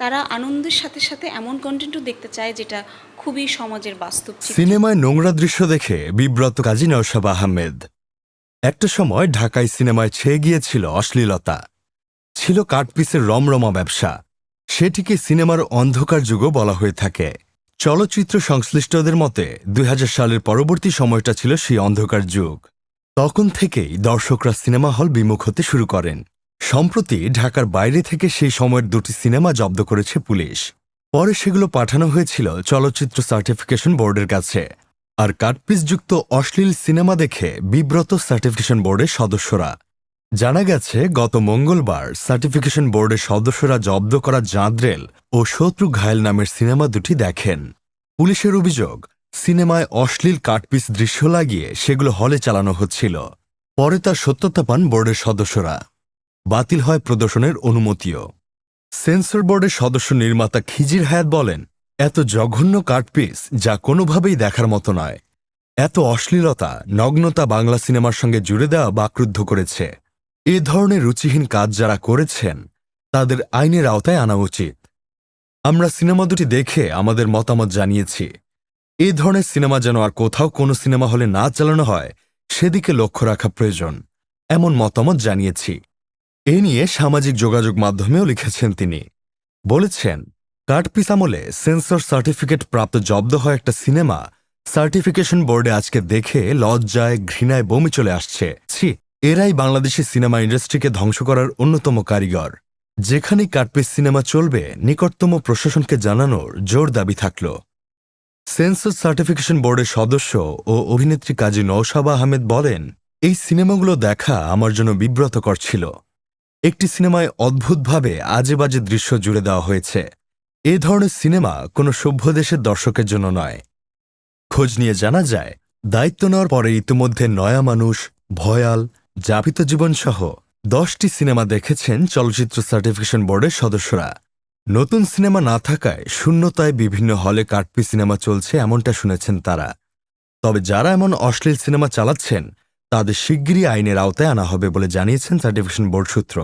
তারা আনন্দের সাথে সাথে এমন কন্টেন্টও দেখতে চায় যেটা খুবই সমাজের বাস্তব চিত্র। সিনেমায় নোংরা দৃশ্য দেখে বিব্রত কাজী নওশাব আহমেদ। একটা সময় ঢাকায় সিনেমায় ছেয়ে গিয়েছিল অশ্লীলতা, ছিল কাটপিসের রমরমা ব্যবসা। সেটিকে সিনেমার অন্ধকার যুগও বলা হয়ে থাকে। চলচ্চিত্র সংশ্লিষ্টদের মতে ২০০০ সালের পরবর্তী সময়টা ছিল সেই অন্ধকার যুগ। তখন থেকেই দর্শকরা সিনেমা হল বিমুখ হতে শুরু করেন। সম্প্রতি ঢাকার বাইরে থেকে সেই সময়ের দুটি সিনেমা জব্দ করেছে পুলিশ। পরে সেগুলো পাঠানো হয়েছিল চলচ্চিত্র সার্টিফিকেশন বোর্ডের কাছে। আর কাটপিসযুক্ত অশ্লীল সিনেমা দেখে বিব্রত সার্টিফিকেশন বোর্ডের সদস্যরা। জানা গেছে গত মঙ্গলবার সার্টিফিকেশন বোর্ডের সদস্যরা জব্দ করা জাঁদরেল ও শত্রু ঘায়েল নামের সিনেমা দুটি দেখেন। পুলিশের অভিযোগ, সিনেমায় অশ্লীল কাটপিস দৃশ্য লাগিয়ে সেগুলো হলে চালানো হচ্ছিল। পরে তার সত্যতা পান বোর্ডের সদস্যরা। বাতিল হয় প্রদর্শনের অনুমতিও। সেন্সর বোর্ডের সদস্য নির্মাতা খিজির হায়াত বলেন, এত জঘন্য কাটপিস যা কোনোভাবেই দেখার মতো নয়। এত অশ্লীলতা, নগ্নতা বাংলা সিনেমার সঙ্গে জুড়ে দেওয়া বাকরুদ্ধ করেছে। এ ধরনের রুচিহীন কাজ যারা করেছেন তাদের আইনের আওতায় আনা উচিত। আমরা সিনেমা দুটি দেখে আমাদের মতামত জানিয়েছি। এ ধরনের সিনেমা যেন আর কোথাও কোনো সিনেমা হলে না চালানো হয় সেদিকে লক্ষ্য রাখা প্রয়োজন, এমন মতামত জানিয়েছি। এ নিয়ে সামাজিক যোগাযোগ মাধ্যমেও লিখেছেন তিনি। বলেছেন, কাটপিস আমলে সেন্সর সার্টিফিকেট প্রাপ্ত জব্দ হয় একটা সিনেমা সার্টিফিকেশন বোর্ডে আজকে দেখে লজ্জায় ঘৃণায় বমি চলে আসছে। ছি, এরাই বাংলাদেশি সিনেমা ইন্ডাস্ট্রিকে ধ্বংস করার অন্যতম কারিগর। যেখানেই কাটপিস সিনেমা চলবে নিকটতম প্রশাসনকে জানানোর জোর দাবি থাকল। সেন্সর সার্টিফিকেশন বোর্ডের সদস্য ও অভিনেত্রী কাজী নওশাব আহমেদ বলেন, এই সিনেমাগুলো দেখা আমার জন্য বিব্রতকর ছিল। একটি সিনেমায় অদ্ভুতভাবে আজে বাজে দৃশ্য জুড়ে দেওয়া হয়েছে। এ ধরনের সিনেমা কোনো সভ্য দেশের দর্শকের জন্য নয়। খোঁজ নিয়ে জানা যায়, দায়িত্ব নেওয়ার পরে ইতিমধ্যে নয়া মানুষ, ভয়াল, যাপিত জীবনসহ 10টি সিনেমা দেখেছেন চলচ্চিত্র সার্টিফিকেশন বোর্ডের সদস্যরা। নতুন সিনেমা না থাকায় শূন্যতায় বিভিন্ন হলে কাটপিস সিনেমা চলছে এমনটা শুনেছেন তারা। তবে যারা এমন অশ্লীল সিনেমা চালাচ্ছেন তাদের শিগগিরই আইনের আওতায় আনা হবে বলে জানিয়েছেন সার্টিফিকেশন বোর্ড সূত্র।